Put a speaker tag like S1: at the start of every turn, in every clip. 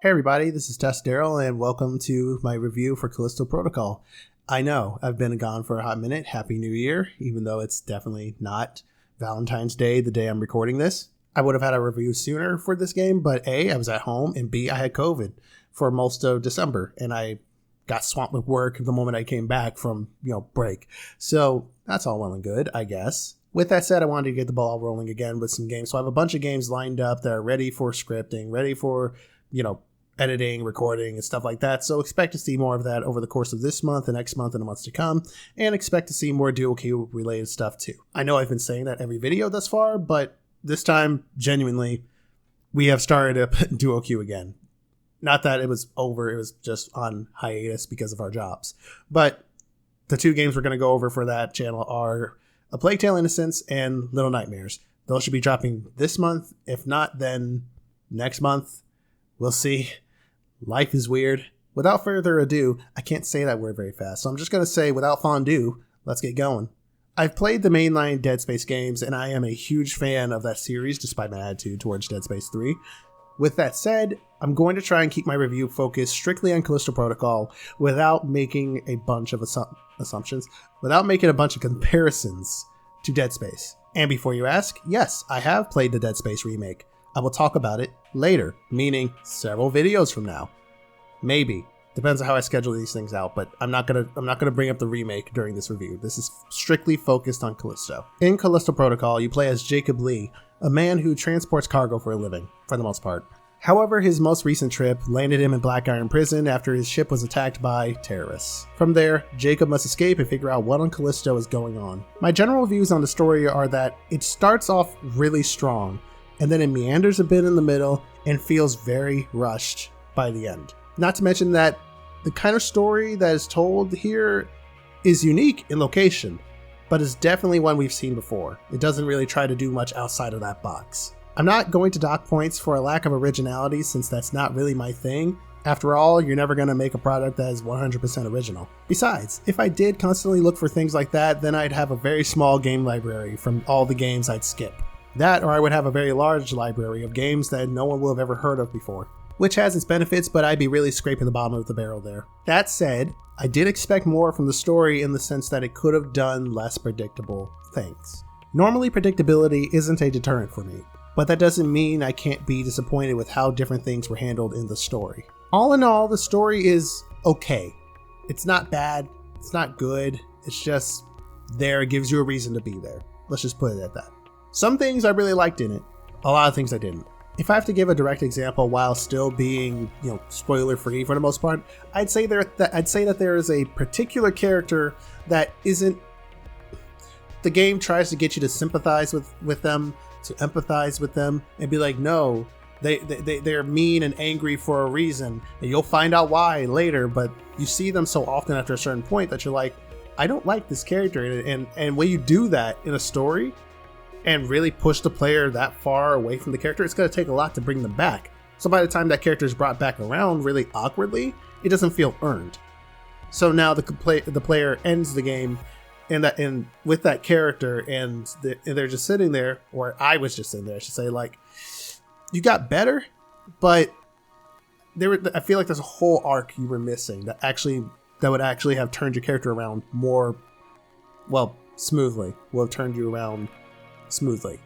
S1: Hey everybody, this is TUSDarryl and welcome to my review for Callisto Protocol. I know, I've been gone for a hot minute. Happy New Year, even though it's definitely not Valentine's Day the day I'm recording this. I would have had a review sooner for this game, but A, I was at home, and B, I had COVID for most of December, and I got swamped with work the moment I came back from, break. So that's all well and good, I guess. With that said, I wanted to get the ball rolling again with some games. So I have a bunch of games lined up that are ready for scripting, ready for, editing, recording, and stuff like that. So expect to see more of that over the course of this month, the next month, and the months to come. And expect to see more dual queue related stuff too. I know I've been saying that every video thus far, but this time, genuinely, we have started a dual queue again. Not that it was over, it was just on hiatus because of our jobs. But the two games we're going to go over for that channel are A Plague Tale: Innocence and Little Nightmares. Those should be dropping this month. If not, then next month. We'll see. Life is weird. Without further ado, I can't say that word very fast, so I'm just going to say, without fondue, let's get going. I've played the mainline Dead Space games, and I am a huge fan of that series, despite my attitude towards Dead Space 3. With that said, I'm going to try and keep my review focused strictly on Callisto Protocol without making a bunch of assumptions, without making a bunch of comparisons to Dead Space. And before you ask, yes, I have played the Dead Space remake. I will talk about it later, meaning several videos from now. Maybe. Depends on how I schedule these things out, but I'm not gonna bring up the remake during this review. This is strictly focused on Callisto. In Callisto Protocol, you play as Jacob Lee, a man who transports cargo for a living, for the most part. However, his most recent trip landed him in Black Iron Prison after his ship was attacked by terrorists. From there, Jacob must escape and figure out what on Callisto is going on. My general views on the story are that it starts off really strong, and then it meanders a bit in the middle and feels very rushed by the end. Not to mention that the kind of story that is told here is unique in location, but is definitely one we've seen before. It doesn't really try to do much outside of that box. I'm not going to dock points for a lack of originality since that's not really my thing. After all, you're never going to make a product that is 100% original. Besides, if I did constantly look for things like that, then I'd have a very small game library from all the games I'd skip. That, or I would have a very large library of games that no one will have ever heard of before. Which has its benefits, but I'd be really scraping the bottom of the barrel there. That said, I did expect more from the story in the sense that it could have done less predictable things. Normally, predictability isn't a deterrent for me, but that doesn't mean I can't be disappointed with how different things were handled in the story. All in all, the story is okay. It's not bad, it's not good, it's just there, it gives you a reason to be there. Let's just put it at that. Some things I really liked in it, a lot of things I didn't. If I have to give a direct example while still being, spoiler free for the most part, I'd say that there is a particular character that isn't. The game tries to get you to sympathize with them, to empathize with them, and be like, no, they're mean and angry for a reason, and you'll find out why later. But you see them so often after a certain point that you're like, I don't like this character, and when you do that in a story and really push the player that far away from the character, it's going to take a lot to bring them back. So by the time that character is brought back around really awkwardly, it doesn't feel earned. So now the player ends the game and with that character, and they're just sitting there, or I was just sitting there, I should say, like, you got better, but I feel like there's a whole arc you were missing that would actually have turned your character around more, smoothly. Will have turned you around smoothly.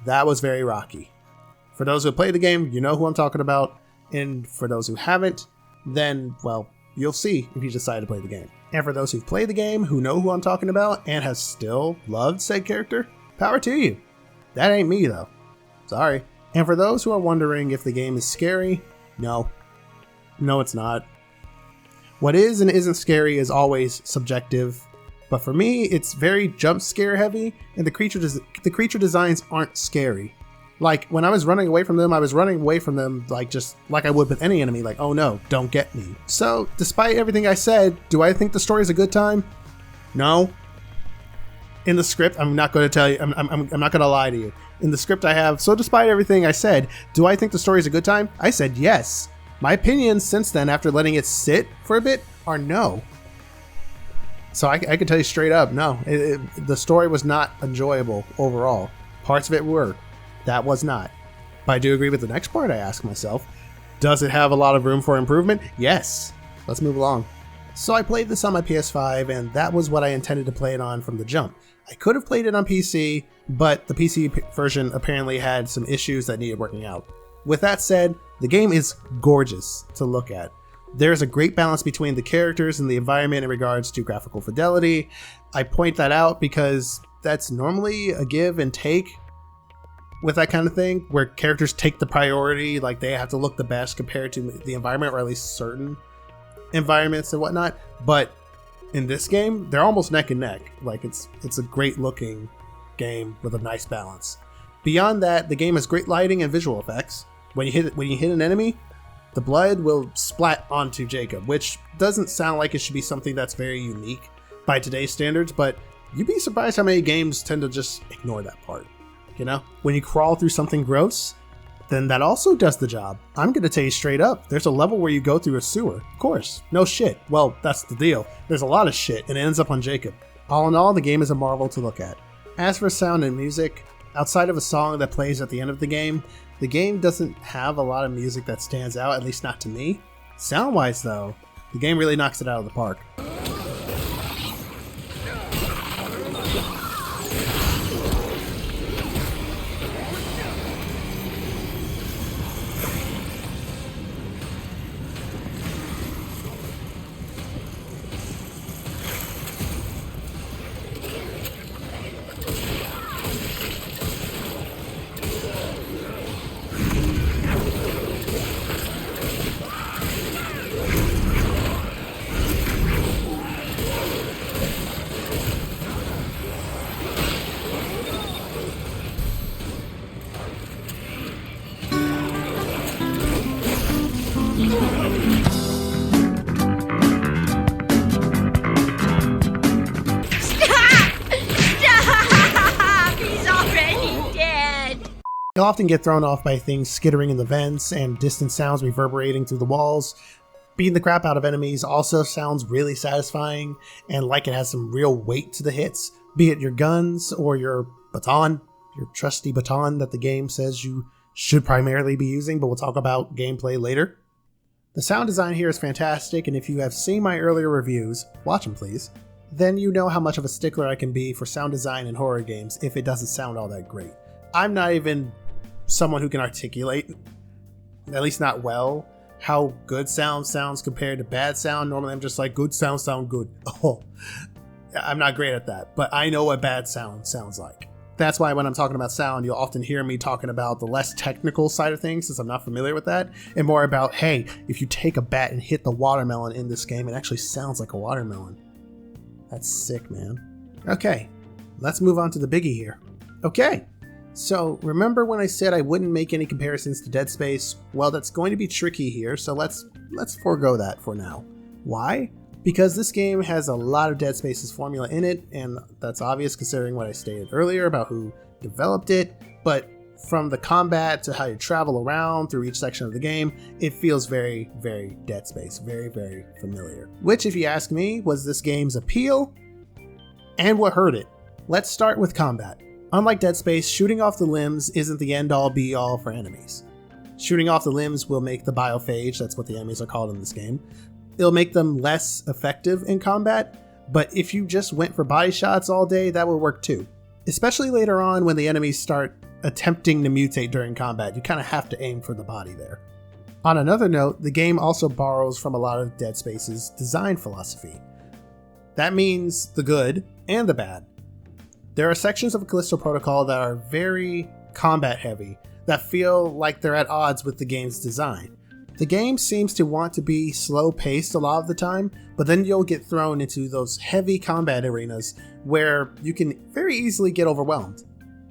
S1: That was very rocky. For those who played the game, you know who I'm talking about. And for those who haven't, then, you'll see if you decide to play the game. And for those who've played the game, who know who I'm talking about, and have still loved said character, power to you. That ain't me, though. Sorry. And for those who are wondering if the game is scary, no. No, it's not. What is and isn't scary is always subjective. But for me, it's very jump scare heavy, and the creature designs aren't scary. Like, when I was running away from them, just like I would with any enemy, like, oh no, don't get me. So, despite everything I said, do I think the story is a good time? No. In the script, I'm not going to tell you, I'm not going to lie to you. In the script I have, so despite everything I said, do I think the story is a good time? I said yes. My opinions since then, after letting it sit for a bit, are no. So I can tell you straight up, no. The story was not enjoyable overall. Parts of it were. That was not. But I do agree with the next part I ask myself. Does it have a lot of room for improvement? Yes. Let's move along. So I played this on my PS5, and that was what I intended to play it on from the jump. I could have played it on PC, but the PC version apparently had some issues that needed working out. With that said, the game is gorgeous to look at. There's a great balance between the characters and the environment in regards to graphical fidelity. I point that out because that's normally a give and take with that kind of thing, where characters take the priority, like they have to look the best compared to the environment, or at least certain environments and whatnot. But in this game, they're almost neck and neck. Like it's a great looking game with a nice balance. Beyond that, the game has great lighting and visual effects. When you hit an enemy, the blood will splat onto Jacob, which doesn't sound like it should be something that's very unique by today's standards, but you'd be surprised how many games tend to just ignore that part. You know, when you crawl through something gross, then that also does the job. I'm gonna tell you straight up, there's a level where you go through a sewer. Of course, no shit. Well, that's the deal. There's a lot of shit, and it ends up on Jacob. All in all, the game is a marvel to look at. As for sound and music, outside of a song that plays at the end of the game doesn't have a lot of music that stands out, at least not to me. Sound-wise though, the game really knocks it out of the park. You'll often get thrown off by things skittering in the vents and distant sounds reverberating through the walls. Beating the crap out of enemies also sounds really satisfying and like it has some real weight to the hits, be it your guns or your baton, your trusty baton that the game says you should primarily be using, but we'll talk about gameplay later. The sound design here is fantastic, and if you have seen my earlier reviews, watch them please, then you know how much of a stickler I can be for sound design in horror games if it doesn't sound all that great. I'm not even someone who can articulate, at least not well, how good sound sounds compared to bad sound. Normally I'm just like, good sound good. Oh, I'm not great at that, but I know what bad sound sounds like. That's why when I'm talking about sound, you'll often hear me talking about the less technical side of things, since I'm not familiar with that, and more about, hey, if you take a bat and hit the watermelon in this game, it actually sounds like a watermelon. That's sick, man. Okay, let's move on to the biggie here. Okay. So, remember when I said I wouldn't make any comparisons to Dead Space? Well, that's going to be tricky here, so let's forego that for now. Why? Because this game has a lot of Dead Space's formula in it, and that's obvious considering what I stated earlier about who developed it, but from the combat to how you travel around through each section of the game, it feels very, very Dead Space, very, very familiar. Which, if you ask me, was this game's appeal and what hurt it. Let's start with combat. Unlike Dead Space, shooting off the limbs isn't the end-all be-all for enemies. Shooting off the limbs will make the biophage, that's what the enemies are called in this game, it'll make them less effective in combat, but if you just went for body shots all day, that would work too. Especially later on when the enemies start attempting to mutate during combat, you kind of have to aim for the body there. On another note, the game also borrows from a lot of Dead Space's design philosophy. That means the good and the bad. There are sections of Callisto Protocol that are very combat heavy, that feel like they're at odds with the game's design. The game seems to want to be slow paced a lot of the time, but then you'll get thrown into those heavy combat arenas where you can very easily get overwhelmed.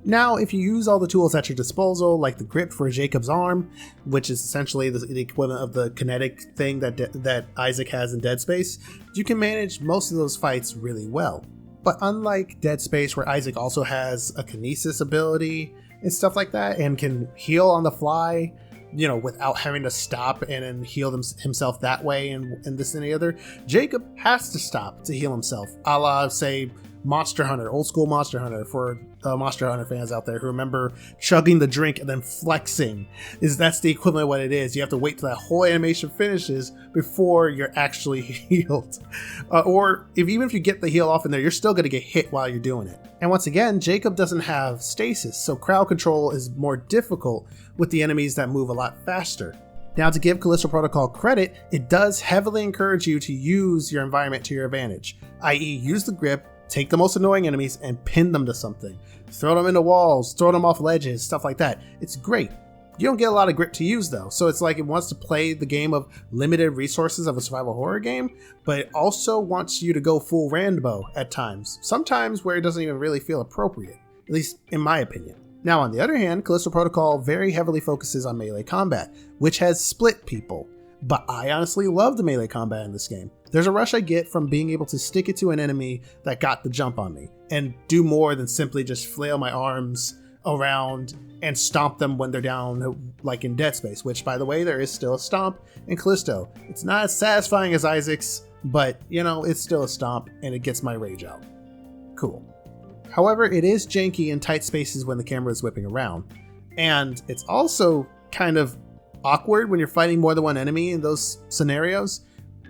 S1: Now, if you use all the tools at your disposal, like the grip for Jacob's arm, which is essentially the equivalent of the kinetic thing that Isaac has in Dead Space, you can manage most of those fights really well. But unlike Dead Space, where Isaac also has a kinesis ability and stuff like that, and can heal on the fly, you know, without having to stop and then heal himself that way and this and the other, Jacob has to stop to heal himself, a la, say, Monster Hunter, old school Monster Hunter, for Monster Hunter fans out there who remember chugging the drink and then flexing. That's the equivalent of what it is. You have to wait till that whole animation finishes before you're actually healed. Or even if you get the heal off in there, you're still going to get hit while you're doing it. And once again, Jacob doesn't have stasis, so crowd control is more difficult with the enemies that move a lot faster. Now, to give Callisto Protocol credit, it does heavily encourage you to use your environment to your advantage, i.e. use the grip, take the most annoying enemies, and pin them to something. Throw them into walls, throw them off ledges, stuff like that. It's great. You don't get a lot of grip to use though, so it's like it wants to play the game of limited resources of a survival horror game, but it also wants you to go full Rambo at times, sometimes where it doesn't even really feel appropriate, at least in my opinion. Now, on the other hand, Callisto Protocol very heavily focuses on melee combat, which has split people. But I honestly love the melee combat in this game. There's a rush I get from being able to stick it to an enemy that got the jump on me, and do more than simply just flail my arms around and stomp them when they're down, like in Dead Space, which, by the way, there is still a stomp in Callisto. It's not as satisfying as Isaac's, but, you know, it's still a stomp, and it gets my rage out. Cool. However, it is janky in tight spaces when the camera is whipping around, and it's also kind of awkward when you're fighting more than one enemy in those scenarios,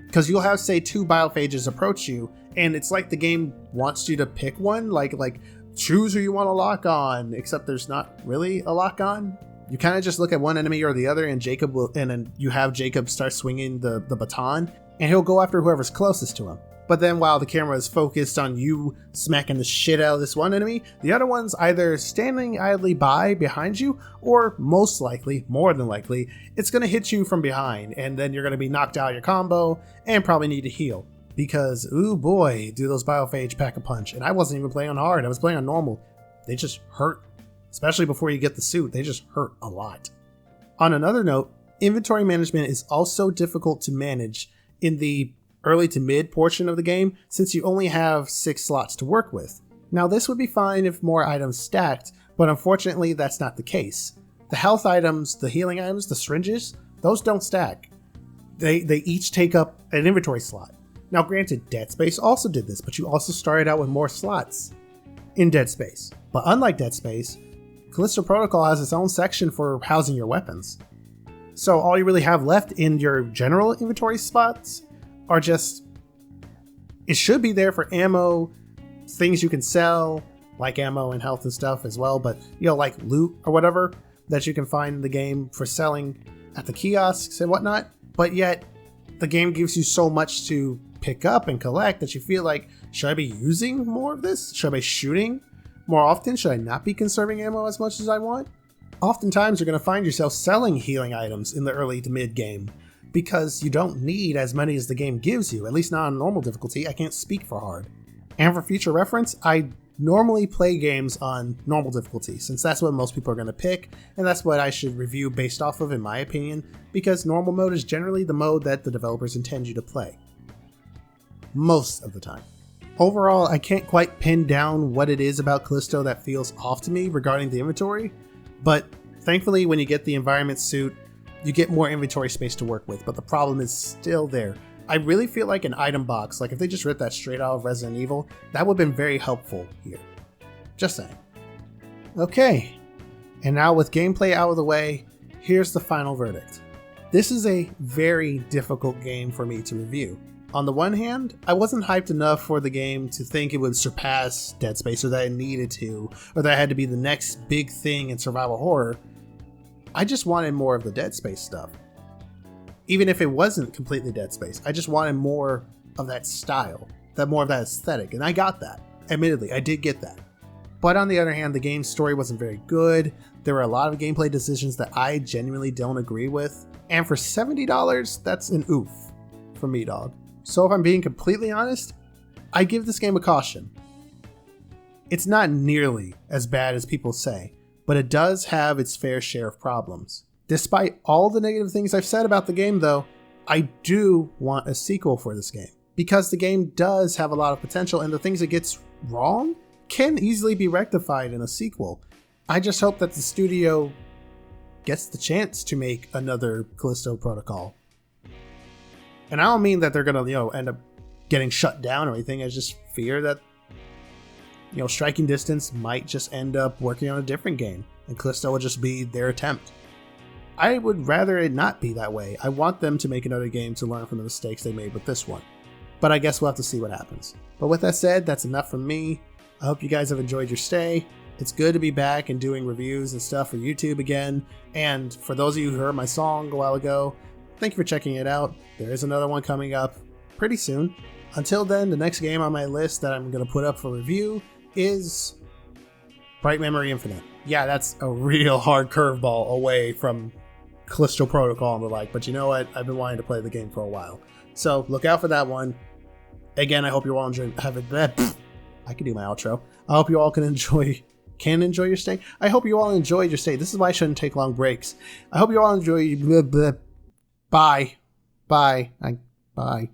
S1: because you'll have, say, 2 biophages approach you, and it's like the game wants you to pick one, like choose who you want to lock on, except there's not really a lock on. You kind of just look at one enemy or the other, and then you have Jacob start swinging the baton, and he'll go after whoever's closest to him. But then while the camera is focused on you smacking the shit out of this one enemy, the other one's either standing idly behind you, or most likely, more than likely, it's going to hit you from behind, and then you're going to be knocked out of your combo and probably need to heal. Because, ooh boy, do those biophage pack a punch. And I wasn't even playing on hard, I was playing on normal. They just hurt. Especially before you get the suit, they just hurt a lot. On another note, inventory management is also difficult to manage in the early to mid portion of the game, since you only have 6 slots to work with. Now, this would be fine if more items stacked, but unfortunately that's not the case. The health items, the healing items, the syringes, those don't stack. They each take up an inventory slot. Now granted, Dead Space also did this, but you also started out with more slots in Dead Space. But unlike Dead Space, Callisto Protocol has its own section for housing your weapons. So all you really have left in your general inventory spots are just, it should be there for ammo, things you can sell, like ammo and health and stuff as well, but you know, like loot or whatever that you can find in the game for selling at the kiosks and whatnot. But yet the game gives you so much to pick up and collect that you feel like, should I be using more of this? Should I be shooting more often? Should I not be conserving ammo as much as I want? Oftentimes you're going to find yourself selling healing items in the early to mid game, because you don't need as many as the game gives you, at least not on normal difficulty. I can't speak for hard. And for future reference, I normally play games on normal difficulty, since that's what most people are going to pick, and that's what I should review based off of, in my opinion, because normal mode is generally the mode that the developers intend you to play. Most of the time. Overall, I can't quite pin down what it is about Callisto that feels off to me regarding the inventory, but thankfully when you get the environment suit, you get more inventory space to work with, but the problem is still there. I really feel like an item box, like if they just ripped that straight out of Resident Evil, that would have been very helpful here. Just saying. Okay, and now with gameplay out of the way, here's the final verdict. This is a very difficult game for me to review. On the one hand, I wasn't hyped enough for the game to think it would surpass Dead Space, or that it needed to, or that it had to be the next big thing in survival horror. I just wanted more of the Dead Space stuff. Even if it wasn't completely Dead Space, I just wanted more of that style, more of that aesthetic, and I got that. Admittedly, I did get that. But on the other hand, the game's story wasn't very good. There were a lot of gameplay decisions that I genuinely don't agree with, and for $70, that's an oof for me, dog. So if I'm being completely honest, I give this game a caution. It's not nearly as bad as people say, but it does have its fair share of problems. Despite all the negative things I've said about the game though, I do want a sequel for this game, because the game does have a lot of potential, and the things it gets wrong can easily be rectified in a sequel. I just hope that the studio gets the chance to make another Callisto Protocol. And I don't mean that they're gonna, end up getting shut down or anything. I just fear that Striking Distance might just end up working on a different game, and Callisto will just be their attempt. I would rather it not be that way. I want them to make another game to learn from the mistakes they made with this one. But I guess we'll have to see what happens. But with that said, that's enough from me. I hope you guys have enjoyed your stay. It's good to be back and doing reviews and stuff for YouTube again. And for those of you who heard my song a while ago, thank you for checking it out. There is another one coming up pretty soon. Until then, the next game on my list that I'm going to put up for review is Bright Memory Infinite. Yeah, that's a real hard curveball away from Callisto Protocol and the like, but you know what? I've been wanting to play the game for a while. So look out for that one. Again, I hope you all enjoy. I can do my outro. I hope you all can enjoy your stay. I hope you all enjoyed your stay. This is why I shouldn't take long breaks. I hope you all enjoy. Bye. Bye.